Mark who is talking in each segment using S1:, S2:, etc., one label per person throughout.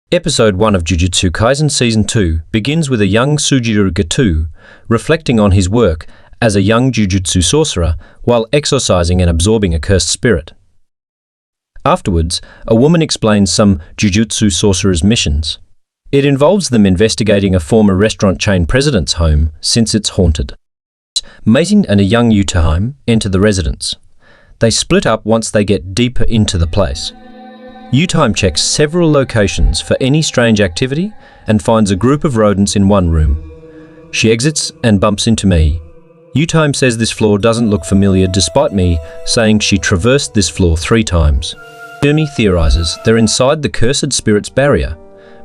S1: Episode 1 of Jujutsu Kaisen Season 2 begins with a young Sujiro Geto reflecting on his work as a young Jujutsu sorcerer while exorcising and absorbing a cursed spirit. Afterwards, a woman explains some Jujutsu sorcerers' missions. It involves them investigating a former restaurant chain president's home since it's haunted. Mating and a young Utaheim enter the residence. They split up once they get deeper into the place. Utaheim checks several locations for any strange activity and finds a group of rodents in one room. She exits and bumps into me. Utaheim says this floor doesn't look familiar despite me saying she traversed this floor 3 times. Jeremy theorizes they're inside the cursed spirit's barrier.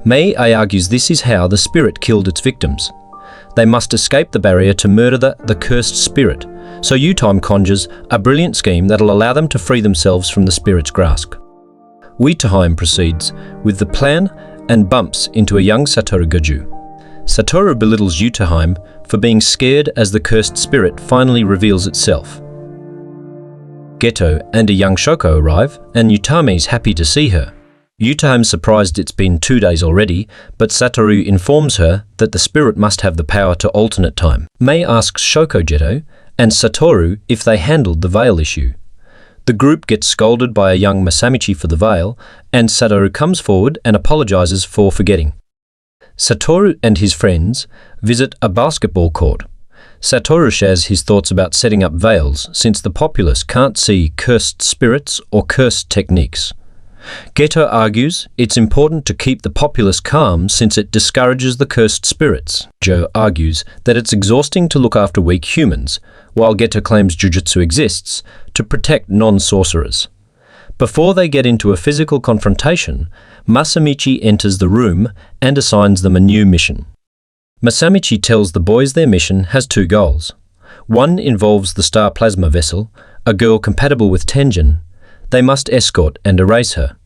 S1: Mei argues this is how the spirit killed its victims. They must escape the barrier to murder the cursed spirit, so Utaheim conjures a brilliant scheme that'll allow them to free themselves from the spirit's grasp. Utaheim proceeds with the plan and bumps into a young Satoru Gojo. Satoru belittles Utaheim for being scared as the cursed spirit finally reveals itself. Geto and a young Shoko arrive, and Utame's happy to see her. Utaheim's surprised it's been 2 days already, but Satoru informs her that the spirit must have the power to alternate time. Mei asks Shoko Geto and Satoru if they handled the veil issue. The group gets scolded by a young Masamichi for the veil, and Satoru comes forward and apologizes for forgetting. Satoru and his friends visit a basketball court. Satoru shares his thoughts about setting up veils since the populace can't see cursed spirits or cursed techniques. Geto argues it's important to keep the populace calm since it discourages the cursed spirits. Joe argues that it's exhausting to look after weak humans, while Geto claims Jujutsu exists to protect non-sorcerers. Before they get into a physical confrontation, Masamichi enters the room and assigns them a new mission. Masamichi tells the boys their mission has 2 goals. One involves the star plasma vessel, a girl compatible with Tenjin. They must escort and erase her.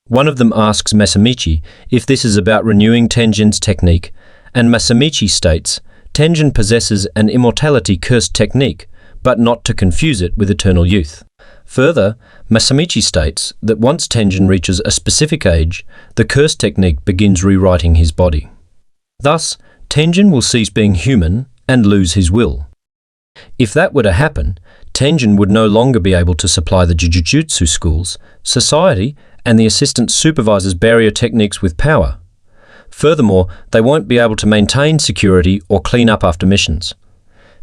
S1: One of them asks Masamichi if this is about renewing Tenjin's technique, and Masamichi states Tenjin possesses an immortality cursed technique, but not to confuse it with eternal youth. Further, Masamichi states that once Tenjin reaches a specific age, the cursed technique begins rewriting his body. Thus, Tenjin will cease being human and lose his will. If that were to happen, Tenjin would no longer be able to supply the Jujutsu schools, society, and the assistant supervisor's barrier techniques with power. Furthermore, they won't be able to maintain security or clean up after missions.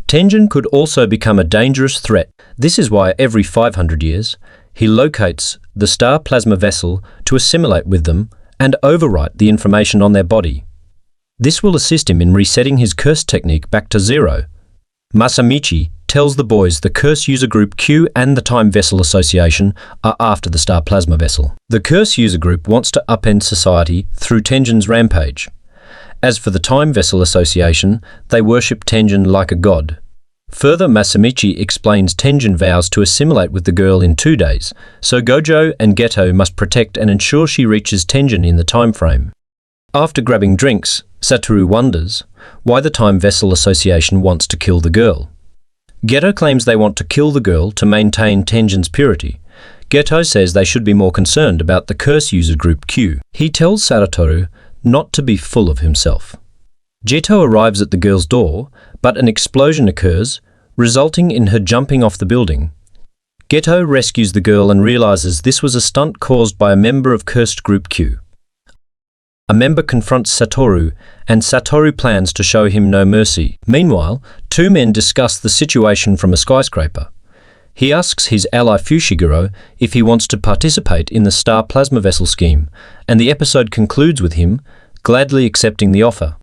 S1: Tenjin could also become a dangerous threat. This is why every 500 years, he locates the star plasma vessel to assimilate with them and overwrite the information on their body. This will assist him in resetting his curse technique back to 0. Masamichi tells the boys the Curse User Group Q and the Time Vessel Association are after the Star Plasma Vessel. The Curse User Group wants to upend society through Tenjin's rampage. As for the Time Vessel Association, they worship Tenjin like a god. Further, Masamichi explains Tenjin vows to assimilate with the girl in 2 days, so Gojo and Geto must protect and ensure she reaches Tenjin in the time frame. After grabbing drinks, Satoru wonders why the Time Vessel Association wants to kill the girl. Geto claims they want to kill the girl to maintain Tenjin's purity. Geto says they should be more concerned about the Curse User Group Q. He tells Satoru not to be full of himself. Geto arrives at the girl's door, but an explosion occurs, resulting in her jumping off the building. Geto rescues the girl and realizes this was a stunt caused by a member of Cursed Group Q. A member confronts Satoru, and Satoru plans to show him no mercy. Meanwhile, 2 men discuss the situation from a skyscraper. He asks his ally Fushiguro if he wants to participate in the Star Plasma Vessel scheme, and the episode concludes with him gladly accepting the offer.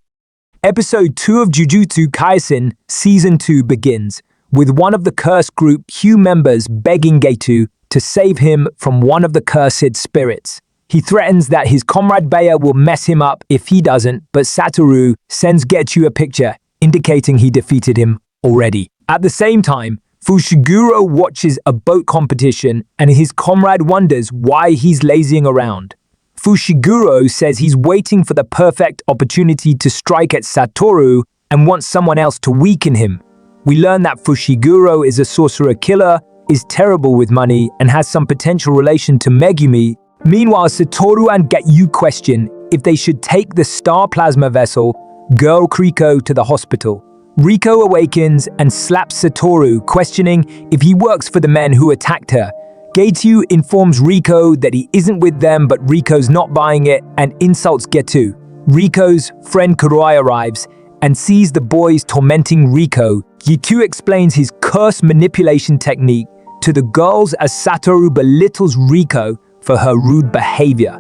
S2: Episode 2 of Jujutsu Kaisen Season 2 begins, with one of the Cursed Group Q members begging Geto to save him from one of the cursed spirits. He threatens that his comrade Baya will mess him up if he doesn't, but Satoru sends Geto a picture, indicating he defeated him already. At the same time, Fushiguro watches a boat competition and his comrade wonders why he's lazying around. Fushiguro says he's waiting for the perfect opportunity to strike at Satoru and wants someone else to weaken him. We learn that Fushiguro is a sorcerer killer, is terrible with money, and has some potential relation to Megumi. Meanwhile, Satoru and Geto question if they should take the star plasma vessel, girl Riko to the hospital. Riko awakens and slaps Satoru, questioning if he works for the men who attacked her. Getu informs Riko that he isn't with them, but Riko's not buying it and insults Getu. Riko's friend Kuroi arrives and sees the boys tormenting Riko. Getu explains his curse manipulation technique to the girls as Satoru belittles Riko for her rude behavior.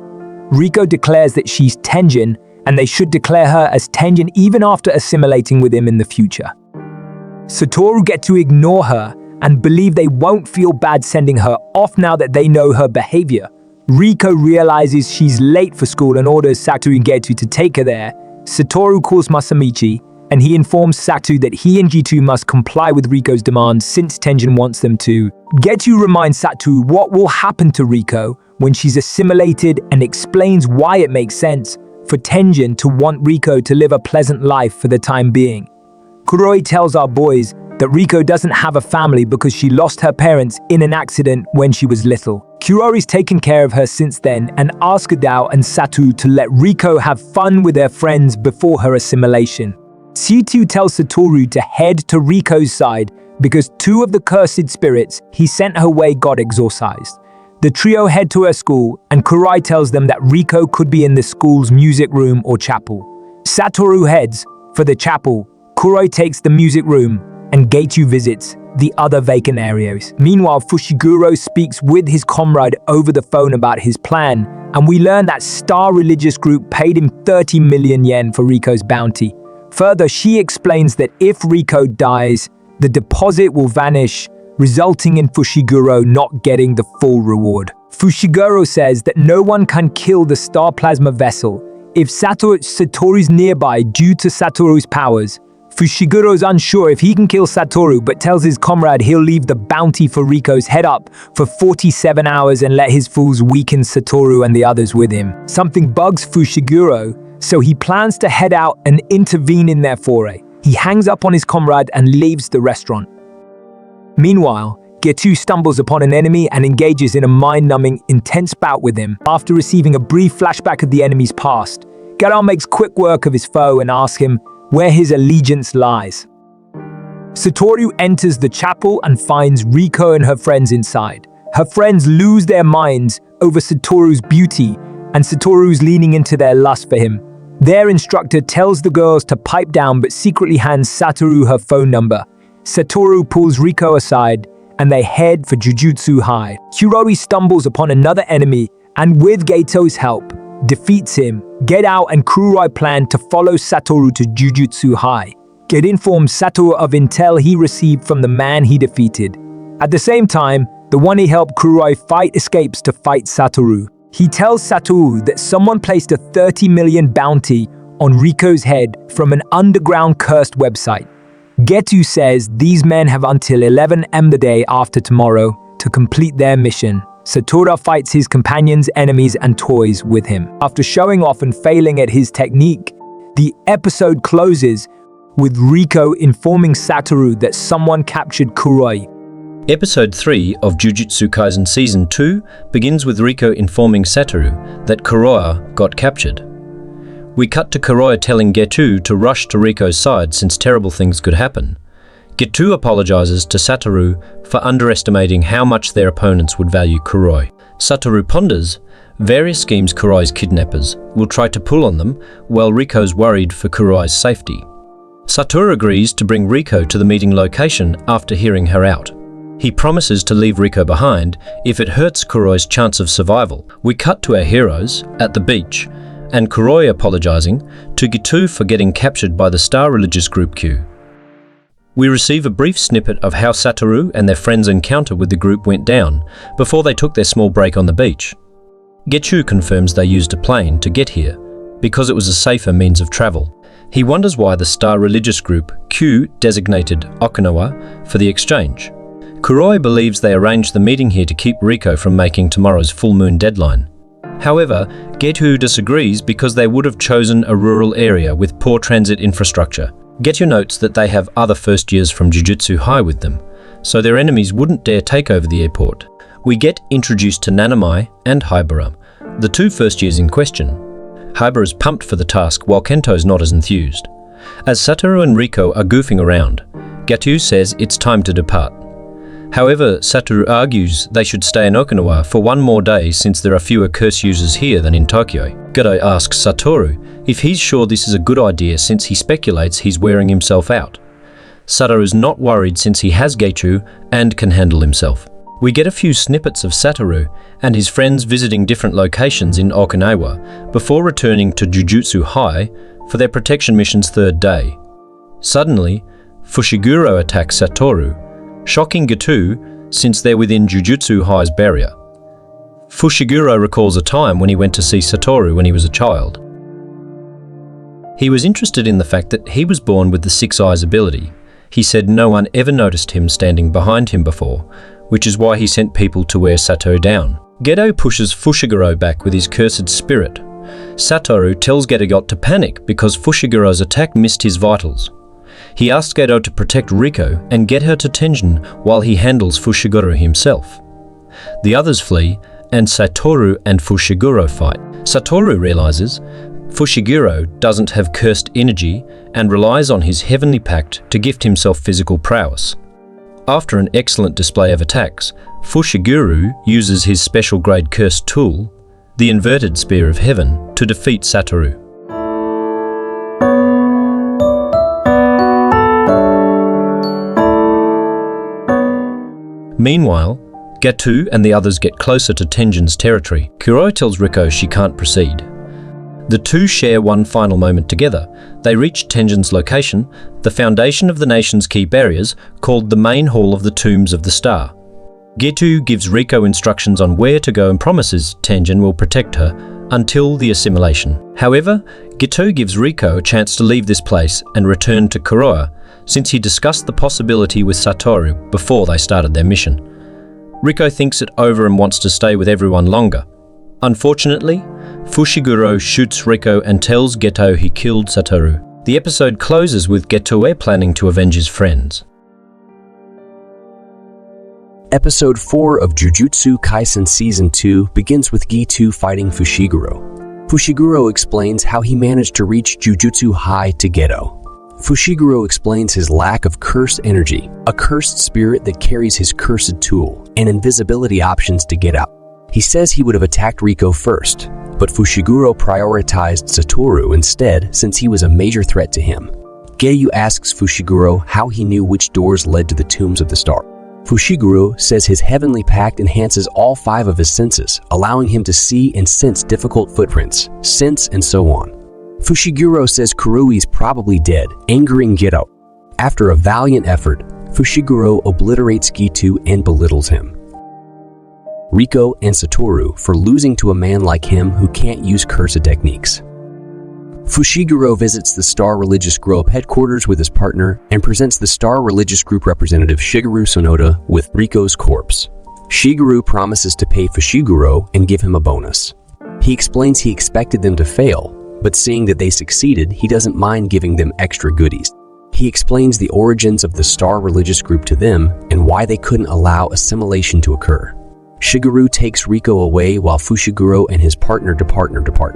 S2: Riko declares that she's Tenjin, and they should declare her as Tenjin even after assimilating with him in the future. Satoru get to ignore her and believe they won't feel bad sending her off now that they know her behavior. Riko realizes she's late for school and orders Satoru and Getu to take her there. Satoru calls Masamichi, and he informs Satoru that he and Getu must comply with Riko's demands since Tenjin wants them to. Getu reminds Satoru what will happen to Riko when she's assimilated and explains why it makes sense for Tenjin to want Riko to live a pleasant life for the time being. Kuroi tells our boys that Riko doesn't have a family because she lost her parents in an accident when she was little. Kurori's taken care of her since then and asks Adao and Satoru to let Riko have fun with her friends before her assimilation. Situ tells Satoru to head to Riko's side because two of the cursed spirits he sent her way got exorcised. The trio head to her school, and Kuroi tells them that Riko could be in the school's music room or chapel. Satoru heads for the chapel, Kuroi takes the music room, and Getu visits the other vacant areas. Meanwhile, Fushiguro speaks with his comrade over the phone about his plan, and we learn that Star Religious Group paid him 30 million yen for Riko's bounty. Further, she explains that if Riko dies, the deposit will vanish, resulting in Fushiguro not getting the full reward. Fushiguro says that no one can kill the star plasma vessel. If Satoru's nearby due to Satoru's powers, Fushiguro's unsure if he can kill Satoru but tells his comrade he'll leave the bounty for Riko's head up for 47 hours and let his fools weaken Satoru and the others with him. Something bugs Fushiguro, so he plans to head out and intervene in their foray. He hangs up on his comrade and leaves the restaurant. Meanwhile, Getu stumbles upon an enemy and engages in a mind-numbing, intense bout with him. After receiving a brief flashback of the enemy's past, Getu makes quick work of his foe and asks him where his allegiance lies. Satoru enters the chapel and finds Riko and her friends inside. Her friends lose their minds over Satoru's beauty, and Satoru's leaning into their lust for him. Their instructor tells the girls to pipe down but secretly hands Satoru her phone number. Satoru pulls Riko aside, and they head for Jujutsu High. Kuroi stumbles upon another enemy, and with Geto's help, defeats him. Geto and Kuroi plan to follow Satoru to Jujutsu High. Get informs Satoru of intel he received from the man he defeated. At the same time, the one he helped Kuroi fight escapes to fight Satoru. He tells Satoru that someone placed a 30 million bounty on Riko's head from an underground cursed website. Getu says these men have until 11 am the day after tomorrow to complete their mission. Satoru fights his companions, enemies, and toys with him. After showing off and failing at his technique, the episode closes with Riko informing Satoru that someone captured Kuroi.
S1: Episode 3 of Jujutsu Kaisen Season 2 begins with Riko informing Satoru that Kuroi got captured. We cut to Kuroi telling Getu to rush to Riko's side since terrible things could happen. Getu apologizes to Satoru for underestimating how much their opponents would value Kuroi. Satoru ponders various schemes Kuroi's kidnappers will try to pull on them while Riko's worried for Kuroi's safety. Satoru agrees to bring Riko to the meeting location after hearing her out. He promises to leave Riko behind if it hurts Kuroi's chance of survival. We cut to our heroes at the beach, and Kuroi apologizing to Getu for getting captured by the Star Religious Group Q. We receive a brief snippet of how Satoru and their friends' encounter with the group went down before they took their small break on the beach. Getu confirms they used a plane to get here because it was a safer means of travel. He wonders why the Star Religious Group Q designated Okinawa for the exchange. Kuroi believes they arranged the meeting here to keep Riko from making tomorrow's full moon deadline. However, Getu disagrees because they would have chosen a rural area with poor transit infrastructure. Getu notes that they have other first years from Jujutsu High with them, so their enemies wouldn't dare take over the airport. We get introduced to Nanamai and Haibara, the two first years in question. Haiba is pumped for the task while Kento's not as enthused. As Satoru and Riko are goofing around, Geto says it's time to depart. However, Satoru argues they should stay in Okinawa for one more day since there are fewer curse users here than in Tokyo. Geto asks Satoru if he's sure this is a good idea since he speculates he's wearing himself out. Satoru's not worried since he has Geto and can handle himself. We get a few snippets of Satoru and his friends visiting different locations in Okinawa before returning to Jujutsu High for their protection mission's third day. Suddenly, Fushiguro attacks Satoru, shocking Geto since they're within Jujutsu High's barrier. Fushiguro recalls a time when he went to see Satoru when he was a child. He was interested in the fact that he was born with the Six Eyes ability. He said no one ever noticed him standing behind him before, which is why he sent people to wear Sato down. Geto pushes Fushiguro back with his cursed spirit. Satoru tells Geto to panic because Fushiguro's attack missed his vitals. He asks Geto to protect Riko and get her to Tenjin while he handles Fushiguro himself. The others flee, and Satoru and Fushiguro fight. Satoru realizes Fushiguro doesn't have cursed energy and relies on his heavenly pact to gift himself physical prowess. After an excellent display of attacks, Fushiguro uses his special grade cursed tool, the inverted Spear of Heaven, to defeat Satoru. Meanwhile, Geto and the others get closer to Tenjin's territory. Kuroi tells Riko she can't proceed. The two share one final moment together. They reach Tenjin's location, the foundation of the nation's key barriers, called the main hall of the Tombs of the Star. Geto gives Riko instructions on where to go and promises Tenjin will protect her until the assimilation. However, Geto gives Riko a chance to leave this place and return to Kuroa, since he discussed the possibility with Satoru before they started their mission. Riko thinks it over and wants to stay with everyone longer. Unfortunately, Fushiguro shoots Riko and tells Geto he killed Satoru. The episode closes with Geto planning to avenge his friends.
S3: Episode 4 of Jujutsu Kaisen Season 2 begins with Geto fighting Fushiguro. Fushiguro explains how he managed to reach Jujutsu High to Geto. Fushiguro explains his lack of curse energy, a cursed spirit that carries his cursed tool, and invisibility options to get out. He says he would have attacked Riko first, but Fushiguro prioritized Satoru instead since he was a major threat to him. Geto asks Fushiguro how he knew which doors led to the Tombs of the Star. Fushiguro says his heavenly pact enhances all 5 of his senses, allowing him to see and sense difficult footprints, scents, and so on. Fushiguro says Kurui's probably dead, angering Geto. After a valiant effort, Fushiguro obliterates Geto and belittles him. Riko and Satoru for losing to a man like him who can't use cursed techniques. Fushiguro visits the Star Religious Group headquarters with his partner and presents the Star Religious Group representative Shigeru Sonoda with Riko's corpse. Shigeru promises to pay Fushiguro and give him a bonus. He explains he expected them to fail, but seeing that they succeeded, he doesn't mind giving them extra goodies. He explains the origins of the Star Religious Group to them and why they couldn't allow assimilation to occur. Shigeru takes Riko away while Fushiguro and his partner depart.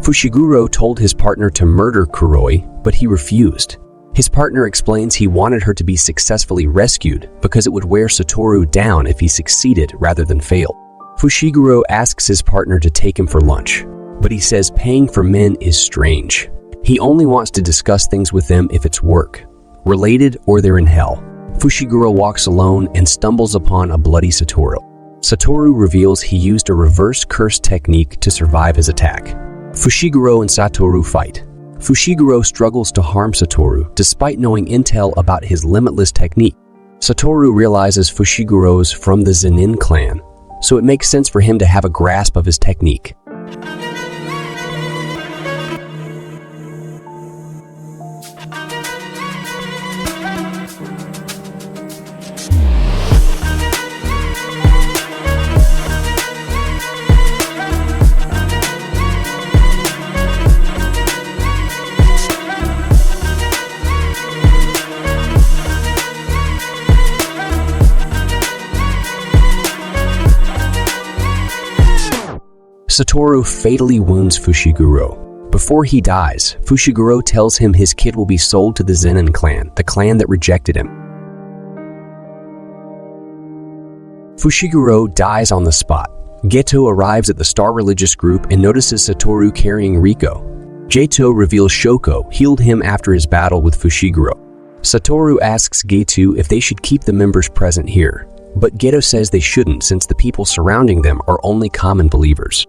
S3: Fushiguro told his partner to murder Kuroi, but he refused. His partner explains he wanted her to be successfully rescued because it would wear Satoru down if he succeeded rather than failed. Fushiguro asks his partner to take him for lunch, but he says paying for men is strange. He only wants to discuss things with them if it's work, related, or they're in hell. Fushiguro walks alone and stumbles upon a bloody Satoru. Satoru reveals he used a reverse curse technique to survive his attack. Fushiguro and Satoru fight. Fushiguro struggles to harm Satoru despite knowing intel about his limitless technique. Satoru realizes Fushiguro's from the Zenin clan, so it makes sense for him to have a grasp of his technique. Satoru fatally wounds Fushiguro. Before he dies, Fushiguro tells him his kid will be sold to the Zenin clan, the clan that rejected him. Fushiguro dies on the spot. Geto arrives at the Star Religious Group and notices Satoru carrying Riko. Geto reveals Shoko healed him after his battle with Fushiguro. Satoru asks Geto if they should keep the members present here, but Geto says they shouldn't since the people surrounding them are only common believers.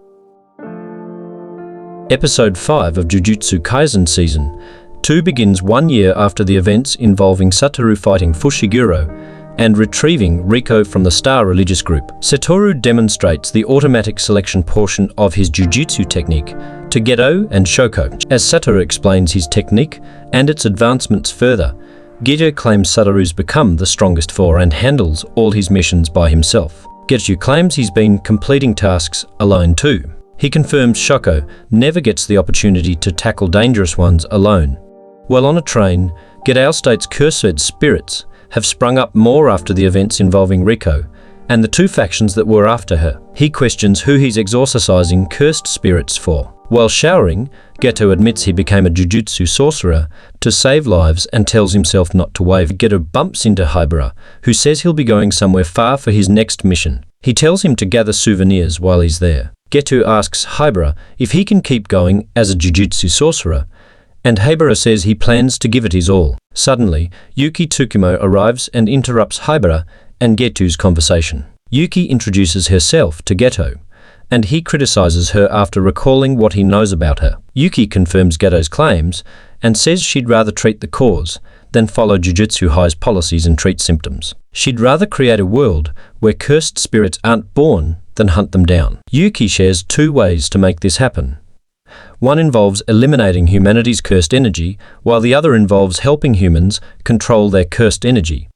S1: Episode 5 of Jujutsu Kaisen Season 2 begins 1 year after the events involving Satoru fighting Fushiguro and retrieving Riko from the Star Religious Group. Satoru demonstrates the automatic selection portion of his Jujutsu technique to Geto and Shoko. As Satoru explains his technique and its advancements further, Geto claims Satoru's become the strongest four and handles all his missions by himself. Geto claims he's been completing tasks alone too. He confirms Shoko never gets the opportunity to tackle dangerous ones alone. While on a train, Geto states cursed spirits have sprung up more after the events involving Riko and the two factions that were after her. He questions who he's exorcising cursed spirits for. While showering, Geto admits he became a Jujutsu sorcerer to save lives and tells himself not to wave. Geto bumps into Haibara, who says he'll be going somewhere far for his next mission. He tells him to gather souvenirs while he's there. Geto asks Haibara if he can keep going as a Jujutsu sorcerer, and Haibara says he plans to give it his all. Suddenly, Yuki Tsukumo arrives and interrupts Haibara and Geto's conversation. Yuki introduces herself to Geto, and he criticizes her after recalling what he knows about her. Yuki confirms Geto's claims and says she'd rather treat the cause than follow Jujutsu High's policies and treat symptoms. She'd rather create a world where cursed spirits aren't born than hunt them down. Yuki shares 2 ways to make this happen. One involves eliminating humanity's cursed energy, while the other involves helping humans control their cursed energy.